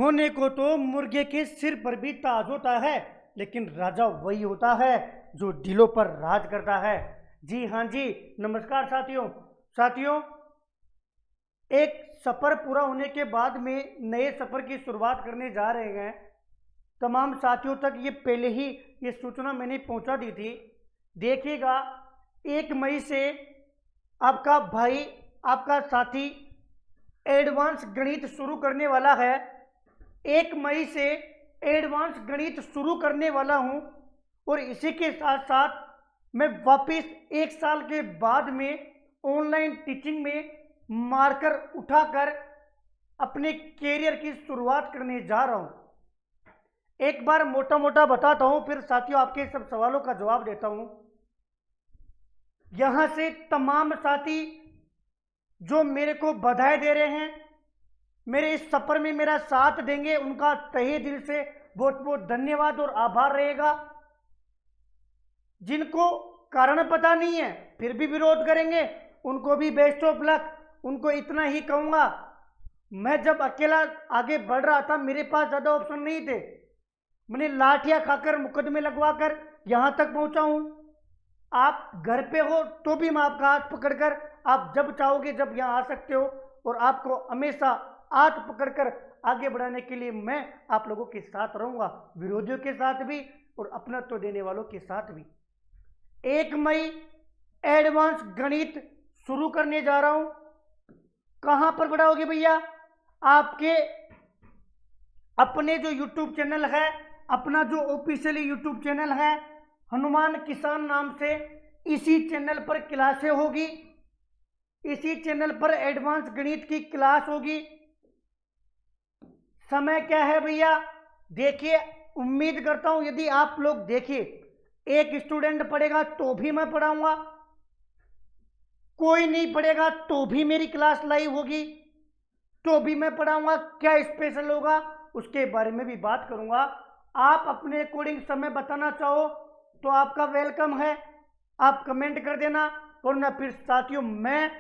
होने को तो मुर्गे के सिर पर भी ताज होता है, लेकिन राजा वही होता है जो दिलों पर राज करता है। जी हाँ जी, नमस्कार साथियों। साथियों, एक सफ़र पूरा होने के बाद में नए सफ़र की शुरुआत करने जा रहे हैं। तमाम साथियों तक ये पहले ही ये सूचना मैंने पहुंचा दी थी। देखिएगा, 1 मई से आपका भाई, आपका साथी एडवांस गणित शुरू करने वाला है। 1 मई से एडवांस गणित शुरू करने वाला हूं, और इसी के साथ साथ मैं वापस 1 साल के बाद में ऑनलाइन टीचिंग में मार्कर उठाकर अपने कैरियर की शुरुआत करने जा रहा हूं। एक बार मोटा मोटा बताता हूं, फिर साथियों आपके सब सवालों का जवाब देता हूं। यहां से तमाम साथी जो मेरे को बधाई दे रहे हैं, मेरे इस सफर में मेरा साथ देंगे, उनका तहे दिल से बहुत बहुत धन्यवाद और आभार रहेगा। जिनको कारण पता नहीं है फिर भी विरोध करेंगे, उनको भी बेस्ट ऑफ लक। उनको इतना ही कहूंगा, मैं जब अकेला आगे बढ़ रहा था मेरे पास ज्यादा ऑप्शन नहीं थे। मैंने लाठियां खाकर, मुकदमे लगवाकर यहां तक पहुंचा हूं। आप घर पे हो तो भी मैं आपका हाथ पकड़कर, आप जब चाहोगे जब यहां आ सकते हो, और आपको हमेशा हाथ पकड़कर आगे बढ़ाने के लिए मैं आप लोगों के साथ रहूंगा, विरोधियों के साथ भी और अपनत्व देने वालों के साथ भी। 1 मई एडवांस गणित शुरू करने जा रहा हूं। कहां पर बढ़ाओगे भैया? आपके अपने जो यूट्यूब चैनल है, अपना जो ऑफिशियली यूट्यूब चैनल है हनुमान किसान नाम से, इसी चैनल पर क्लासें होगी। इसी चैनल पर एडवांस गणित की क्लास होगी। समय क्या है भैया? देखिए, उम्मीद करता हूं यदि आप लोग देखिए, एक स्टूडेंट पढ़ेगा तो भी मैं पढ़ाऊंगा, कोई नहीं पढ़ेगा तो भी मेरी क्लास लाइव होगी, तो भी मैं पढ़ाऊंगा। क्या स्पेशल होगा उसके बारे में भी बात करूंगा। आप अपने अकॉर्डिंग समय बताना चाहो तो आपका वेलकम है, आप कमेंट कर देना। और ना फिर साथियों, मैं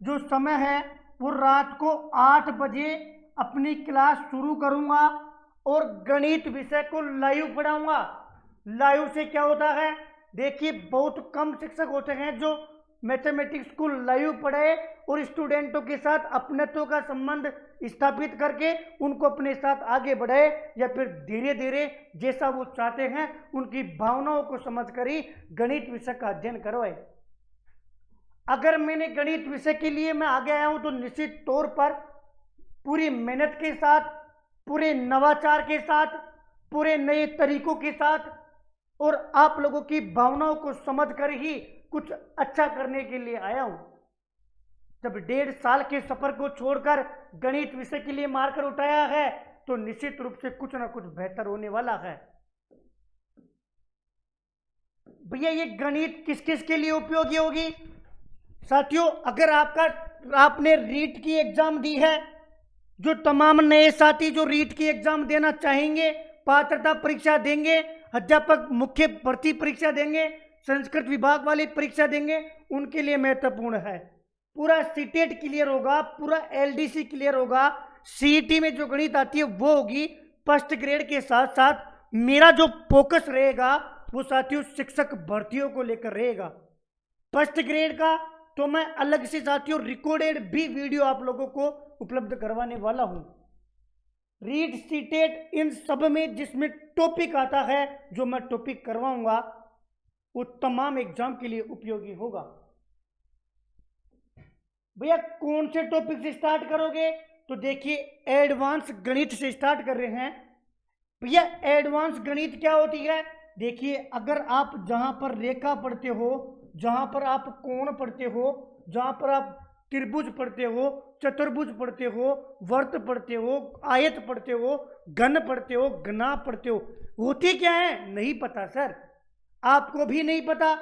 जो समय है वो रात को 8 बजे अपनी क्लास शुरू करूंगा और गणित विषय को लाइव पढ़ाऊंगा। लाइव से क्या होता है, देखिए, बहुत कम शिक्षक होते हैं जो मैथमेटिक्स को लाइव पढ़ाए और स्टूडेंटों के साथ अपनत्व का संबंध स्थापित करके उनको अपने साथ आगे बढ़ाए, या फिर धीरे धीरे जैसा वो चाहते हैं उनकी भावनाओं को समझकर ही गणित विषय का अध्ययन करवाए। अगर मैंने गणित विषय के लिए मैं आगे आया हूं तो निश्चित तौर पर पूरी मेहनत के साथ, पूरे नवाचार के साथ, पूरे नए तरीकों के साथ, और आप लोगों की भावनाओं को समझकर ही कुछ अच्छा करने के लिए आया हूं। जब 1.5 साल के सफर को छोड़कर गणित विषय के लिए मार्कर उठाया है तो निश्चित रूप से कुछ ना कुछ बेहतर होने वाला है। भैया, ये गणित किस किस के लिए उपयोगी होगी? साथियों, अगर आपने रीट की एग्जाम दी है, जो तमाम नए साथी जो रीट की एग्जाम देना चाहेंगे, पात्रता परीक्षा देंगे, अध्यापक मुख्य भर्ती परीक्षा देंगे, संस्कृत विभाग वाली परीक्षा देंगे, उनके लिए महत्वपूर्ण है। पूरा सीटेट क्लियर होगा, पूरा एलडीसी क्लियर होगा, सीईटी में जो गणित आती है वो होगी। फर्स्ट ग्रेड के साथ साथ मेरा जो फोकस रहेगा वो साथियों शिक्षक भर्तियों को लेकर रहेगा। फर्स्ट ग्रेड का तो मैं अलग से साथियों रिकॉर्डेड भी वीडियो आप लोगों को उपलब्ध करवाने वाला हूं। रीट, सीटेट, इन सब में जिसमें टॉपिक आता है, जो मैं टॉपिक करवाऊंगा वो तमाम एग्जाम के लिए उपयोगी होगा। भैया, कौन से टॉपिक से स्टार्ट करोगे? तो देखिए, एडवांस गणित से स्टार्ट कर रहे हैं। भैया, एडवांस गणित क्या होती है? देखिए, अगर आप जहां पर रेखा पढ़ते हो, जहां पर आप कोण पढ़ते हो, जहां पर आप त्रिभुज पढ़ते हो, चतुर्भुज पढ़ते हो, वर्त पढ़ते हो, आयत पढ़ते हो, घन पढ़ते हो, घना पढ़ते हो, होती क्या है नहीं पता सर। आपको भी नहीं पता,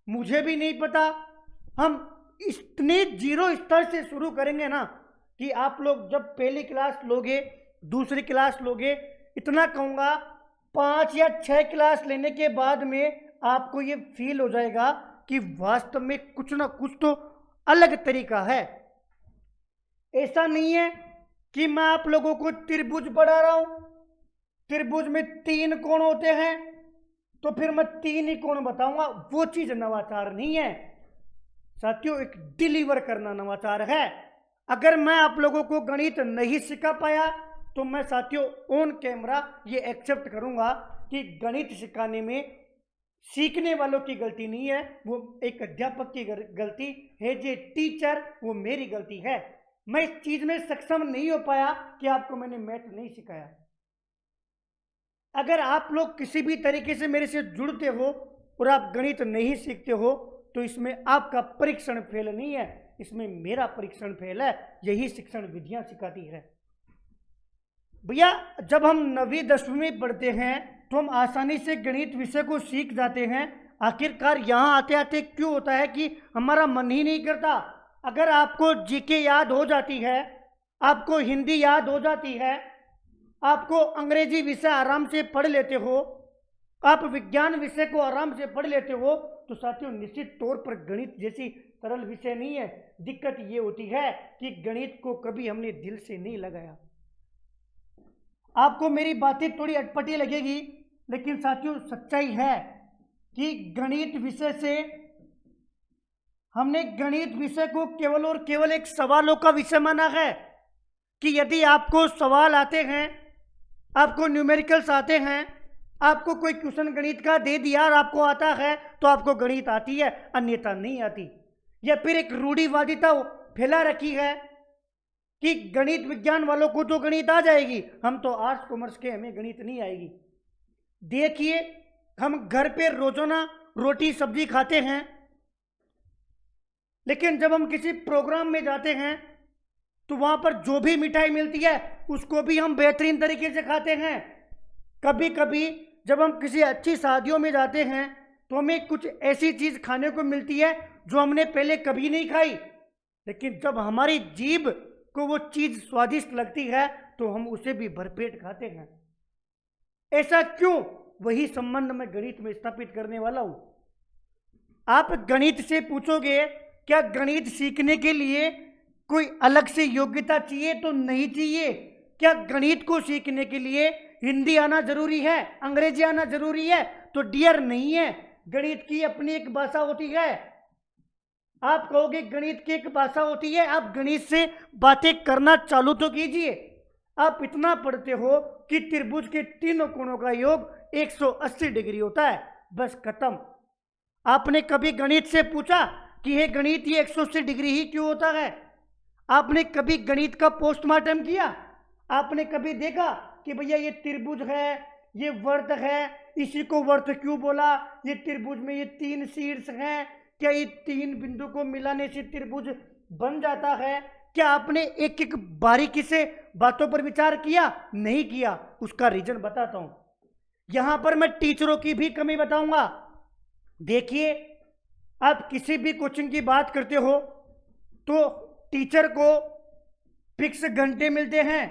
मुझे भी नहीं पता। हम इतने जीरो स्तर से शुरू करेंगे ना कि आप लोग जब पहली क्लास लोगे, दूसरी क्लास लोगे, इतना कहूँगा 5 या 6 क्लास लेने के बाद में आपको ये फील हो जाएगा कि वास्तव में कुछ ना कुछ तो अलग तरीका है। ऐसा नहीं है कि मैं आप लोगों को त्रिभुज पढ़ा रहा हूं, त्रिभुज में 3 कोण होते हैं, तो फिर मैं 3 ही कोण बताऊंगा। वो चीज नवाचार नहीं है साथियों, एक डिलीवर करना नवाचार है। अगर मैं आप लोगों को गणित नहीं सिखा पाया तो मैं साथियों ऑन कैमरा ये एक्सेप्ट करूंगा कि गणित सिखाने में सीखने वालों की गलती नहीं है, वो एक अध्यापक की गलती है, जे टीचर वो मेरी गलती है। मैं इस चीज में सक्षम नहीं हो पाया कि आपको मैंने मैथ नहीं सिखाया। अगर आप लोग किसी भी तरीके से मेरे से जुड़ते हो और आप गणित नहीं सीखते हो तो इसमें आपका परीक्षण फेल नहीं है, इसमें मेरा परीक्षण फेल है। यही शिक्षण विधियां सिखाती है। भैया जब हम 9वीं 10वीं में पढ़ते हैं तो हम आसानी से गणित विषय को सीख जाते हैं। आखिरकार यहाँ आते आते क्यों होता है कि हमारा मन ही नहीं करता। अगर आपको जीके याद हो जाती है, आपको हिंदी याद हो जाती है, आपको अंग्रेजी विषय आराम से पढ़ लेते हो, आप विज्ञान विषय को आराम से पढ़ लेते हो, तो साथियों निश्चित तौर पर गणित जैसी सरल विषय नहीं है। दिक्कत ये होती है कि गणित को कभी हमने दिल से नहीं लगाया। आपको मेरी बातें थोड़ी अटपटी लगेगी, लेकिन साथियों सच्चाई है कि गणित विषय से हमने गणित विषय को केवल और केवल एक सवालों का विषय माना है कि यदि आपको सवाल आते हैं, आपको न्यूमेरिकल्स आते हैं, आपको कोई क्वेश्चन गणित का दे दिया और आपको आता है तो आपको गणित आती है, अन्यथा नहीं आती। या फिर एक रूढ़िवादिता फैला रखी है कि गणित विज्ञान वालों को तो गणित आ जाएगी, हम तो आर्ट्स कॉमर्स के, हमें गणित नहीं आएगी। देखिए हम घर पे रोजाना रोटी सब्जी खाते हैं, लेकिन जब हम किसी प्रोग्राम में जाते हैं तो वहां पर जो भी मिठाई मिलती है उसको भी हम बेहतरीन तरीके से खाते हैं। कभी कभी जब हम किसी अच्छी शादियों में जाते हैं तो हमें कुछ ऐसी चीज खाने को मिलती है जो हमने पहले कभी नहीं खाई, लेकिन जब हमारी जीभ को वो चीज स्वादिष्ट लगती है तो हम उसे भी भरपेट खाते हैं। ऐसा क्यों? वही संबंध मैं गणित में स्थापित करने वाला हूं। आप गणित से पूछोगे क्या गणित सीखने के लिए कोई अलग से योग्यता चाहिए? तो नहीं चाहिए। क्या गणित को सीखने के लिए हिंदी आना जरूरी है, अंग्रेजी आना जरूरी है? तो डियर नहीं है। गणित की अपनी एक भाषा होती है। आप कहोगे गणित की एक भाषा होती है, आप गणित से बातें करना चालू तो कीजिए। आप इतना पढ़ते हो कि त्रिभुज के तीनों कोणों का योग 180 डिग्री होता है, बस खत्म। आपने कभी गणित से पूछा कि ये गणित ये 180 डिग्री ही क्यों होता है? आपने कभी गणित का पोस्टमार्टम किया? आपने कभी देखा कि भैया ये त्रिभुज है, ये वर्त है, इसी को वर्त क्यों बोला? ये त्रिभुज में ये 3 शीर्ष हैं, क्या ये 3 बिंदु को मिलाने से त्रिभुज बन जाता है? क्या आपने एक एक बारीकी से बातों पर विचार किया? नहीं किया। उसका रीजन बताता हूं। यहां पर मैं टीचरों की भी कमी बताऊंगा। देखिए आप किसी भी कोचिंग की बात करते हो तो टीचर को फिक्स घंटे मिलते हैं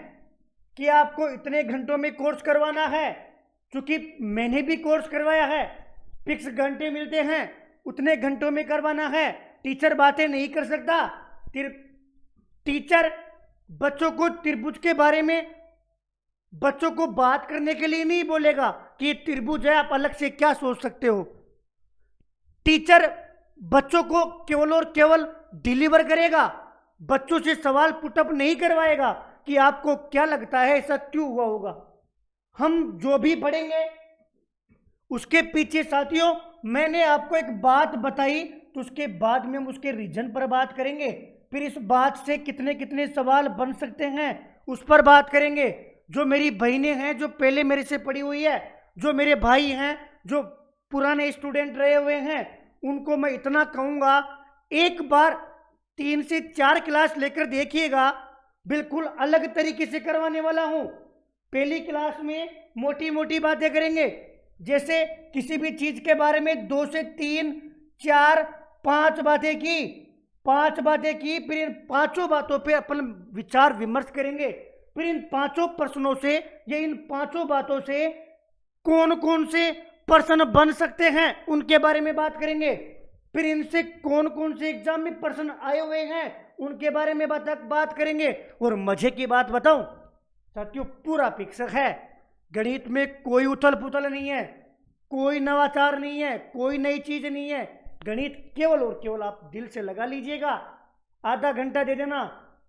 कि आपको इतने घंटों में कोर्स करवाना है। क्योंकि मैंने भी कोर्स करवाया है, फिक्स घंटे मिलते हैं, उतने घंटों में करवाना है। टीचर बातें नहीं कर सकता। टीचर बच्चों को त्रिभुज के बारे में बच्चों को बात करने के लिए नहीं बोलेगा कि ये त्रिभुज है, आप अलग से क्या सोच सकते हो। टीचर बच्चों को केवल और केवल डिलीवर करेगा, बच्चों से सवाल पुटअप नहीं करवाएगा कि आपको क्या लगता है ऐसा क्यों हुआ होगा। हम जो भी पढ़ेंगे उसके पीछे साथियों मैंने आपको एक बात बताई, तो उसके बाद में हम उसके रीजन पर बात करेंगे। फिर इस बात से कितने कितने सवाल बन सकते हैं उस पर बात करेंगे। जो मेरी बहनें हैं जो पहले मेरे से पढ़ी हुई है, जो मेरे भाई हैं जो पुराने स्टूडेंट रहे हुए हैं, उनको मैं इतना कहूँगा एक बार 3 से 4 क्लास लेकर देखिएगा, बिल्कुल अलग तरीके से करवाने वाला हूँ। पहली क्लास में मोटी मोटी बातें करेंगे, जैसे किसी भी चीज के बारे में 2 से 3, 4, 5 बातें की, 5 बातें की, फिर इन 5 बातों पे अपन विचार विमर्श करेंगे। फिर इन 5 प्रश्नों से या इन 5 बातों से कौन कौन से प्रश्न बन सकते हैं उनके बारे में बात करेंगे। फिर इनसे कौन कौन से एग्जाम में प्रश्न आए हुए हैं उनके बारे में बात करेंगे। और मजे की बात बताऊं साथियों, पूरा पिक्चर है। गणित में कोई उथल पुथल नहीं है, कोई नवाचार नहीं है, कोई नई चीज नहीं है। गणित केवल और केवल आप दिल से लगा लीजिएगा, आधा घंटा दे देना,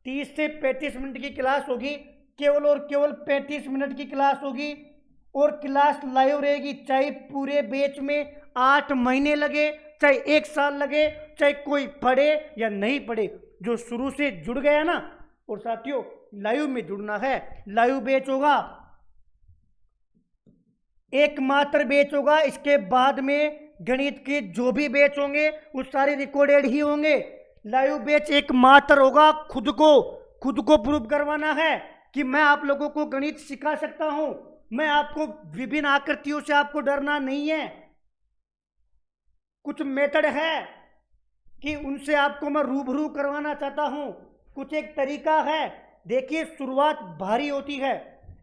30 से 35 मिनट की क्लास होगी, केवल और केवल 35 मिनट की क्लास होगी। और क्लास लाइव रहेगी, चाहे पूरे बैच में 8 महीने लगे, चाहे 1 साल लगे, चाहे कोई पढ़े या नहीं पढ़े, जो शुरू से जुड़ गया ना। और साथियों लाइव में जुड़ना है, लाइव बैच होगा, एकमात्र बैच होगा। इसके बाद में गणित के जो भी बैच होंगे वो सारे रिकॉर्डेड ही होंगे। लाइव बैच एकमात्र होगा। खुद को प्रूव करवाना है कि मैं आप लोगों को गणित सिखा सकता हूं। मैं आपको विभिन्न आकृतियों से आपको डरना नहीं है। कुछ मेथड है कि उनसे आपको मैं रूबरू करवाना चाहता हूं। कुछ एक तरीका है। देखिए शुरुआत भारी होती है।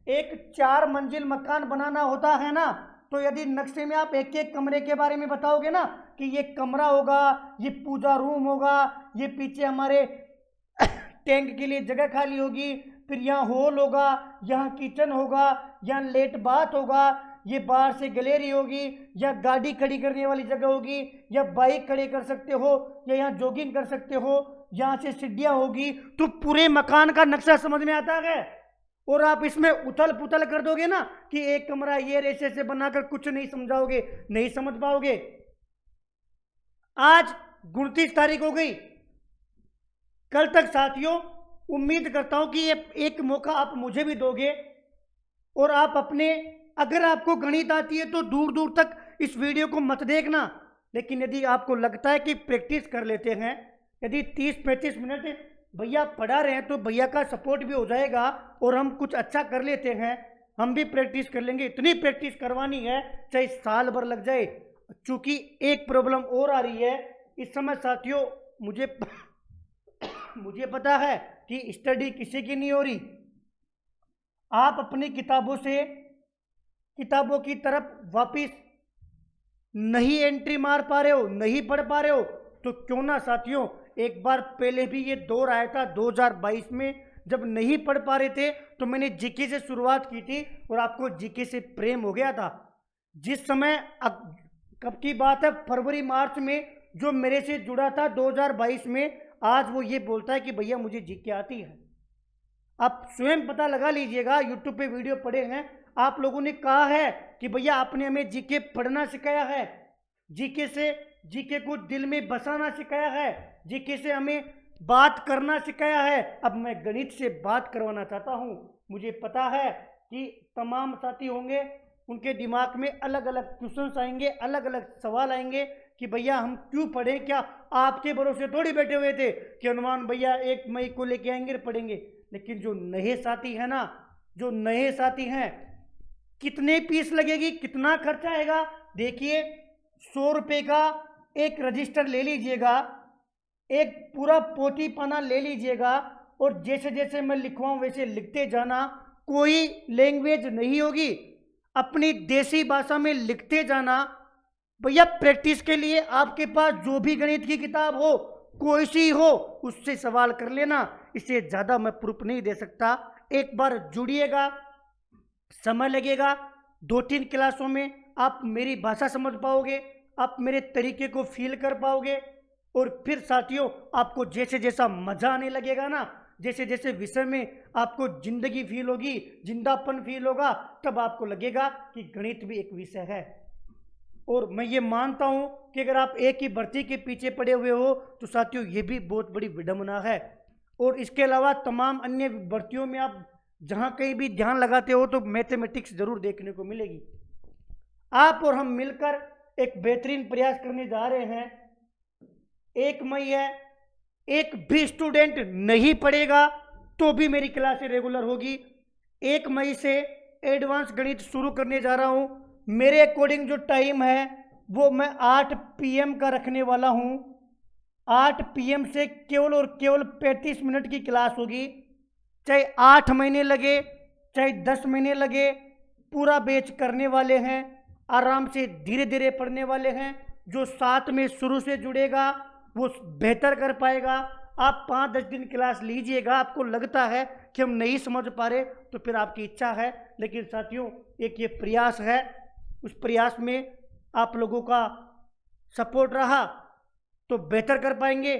एक 4 मंजिल मकान बनाना होता है ना, तो यदि नक्शे में आप एक एक कमरे के बारे में बताओगे ना कि ये कमरा होगा, ये पूजा रूम होगा, ये पीछे हमारे टैंक के लिए जगह खाली होगी, फिर यहाँ हॉल होगा, यहाँ किचन होगा, यहाँ लेट बाथ होगा, ये बाहर से गैलरी होगी, या गाड़ी खड़ी करने वाली जगह होगी, या बाइक खड़ी कर सकते हो, या यहाँ जॉगिंग कर सकते हो, यहाँ से सीढ़ियाँ होगी। तो पूरे मकान का नक्शा समझ में आता है। और आप इसमें उथल पुथल कर दोगे ना कि एक कमरा ये रेशे से बनाकर, कुछ नहीं समझाओगे, नहीं समझ पाओगे। आज 29 तारीख हो गई। कल तक साथियों उम्मीद करता हूं कि ये एक मौका आप मुझे भी दोगे, और आप अपने, अगर आपको गणित आती है तो दूर दूर तक इस वीडियो को मत देखना। लेकिन यदि आपको लगता है कि प्रैक्टिस कर लेते हैं, यदि 30-35 मिनट भैया पढ़ा रहे हैं तो भैया का सपोर्ट भी हो जाएगा, और हम कुछ अच्छा कर लेते हैं, हम भी प्रैक्टिस कर लेंगे। इतनी प्रैक्टिस करवानी है चाहे साल भर लग जाए। चूंकि एक प्रॉब्लम और आ रही है इस समय साथियों, मुझे पता है कि स्टडी किसी की नहीं हो रही। आप अपनी किताबों की तरफ वापिस नहीं एंट्री मार पा रहे हो, नहीं पढ़ पा रहे हो, तो क्यों ना साथियों एक बार पहले भी ये दौर आया था 2022 में, जब नहीं पढ़ पा रहे थे तो मैंने जीके से शुरुआत की थी और आपको जीके से प्रेम हो गया था। जिस समय कब की बात है, फरवरी मार्च में जो मेरे से जुड़ा था 2022 में, आज वो ये बोलता है कि भैया मुझे जीके आती है। आप स्वयं पता लगा लीजिएगा, यूट्यूब पे वीडियो पड़े हैं, आप लोगों ने कहा है कि भैया आपने हमें जीके पढ़ना सिखाया है, जीके को दिल में बसाना सिखाया है, जीके से हमें बात करना सिखाया है। अब मैं गणित से बात करवाना चाहता हूँ। मुझे पता है कि तमाम साथी होंगे, उनके दिमाग में अलग अलग क्वेश्चंस आएंगे, अलग अलग सवाल आएंगे कि भैया हम क्यों पढ़ें, क्या आपके भरोसे थोड़ी बैठे हुए थे कि अनुमान भैया 1 मई को लेके आएंगे पढ़ेंगे। लेकिन जो नए साथी है ना, जो नए साथी हैं, कितने फीस लगेगी, कितना खर्चा आएगा, देखिए 100 रुपये का एक रजिस्टर ले लीजिएगा, एक पूरा पोथी पन्ना ले लीजिएगा, और जैसे जैसे मैं लिखवाऊं वैसे लिखते जाना। कोई लैंग्वेज नहीं होगी, अपनी देसी भाषा में लिखते जाना। भैया प्रैक्टिस के लिए आपके पास जो भी गणित की किताब हो, कोई सी हो, उससे सवाल कर लेना। इससे ज़्यादा मैं प्रूफ नहीं दे सकता। एक बार जुड़िएगा, समय लगेगा, 2-3 क्लासों में आप मेरी भाषा समझ पाओगे, आप मेरे तरीके को फील कर पाओगे। और फिर साथियों आपको जैसे जैसा मजा आने लगेगा ना, जैसे जैसे विषय में आपको जिंदगी फील होगी, जिंदापन फील होगा, तब आपको लगेगा कि गणित भी एक विषय है। और मैं ये मानता हूं कि अगर आप एक ही भर्ती के पीछे पड़े हुए हो तो साथियों ये भी बहुत बड़ी विडंबना है। और इसके अलावा तमाम अन्य भर्तियों में आप जहां कहीं भी ध्यान लगाते हो तो मैथमेटिक्स जरूर देखने को मिलेगी। आप और हम मिलकर एक बेहतरीन प्रयास करने जा रहे हैं। 1 मई है, एक भी स्टूडेंट नहीं पढ़ेगा तो भी मेरी क्लासें रेगुलर होगी। 1 मई से एडवांस गणित शुरू करने जा रहा हूं। मेरे अकॉर्डिंग जो टाइम है वो मैं 8 PM का रखने वाला हूं। 8 PM से केवल और केवल 35 मिनट की क्लास होगी। चाहे 8 महीने लगे, चाहे 10 महीने लगे, पूरा बैच करने वाले हैं। आराम से धीरे धीरे पढ़ने वाले हैं। जो साथ में शुरू से जुड़ेगा वो बेहतर कर पाएगा। आप 5-10 दिन क्लास लीजिएगा, आपको लगता है कि हम नहीं समझ पा रहे तो फिर आपकी इच्छा है, लेकिन साथियों एक ये प्रयास है, उस प्रयास में आप लोगों का सपोर्ट रहा तो बेहतर कर पाएंगे,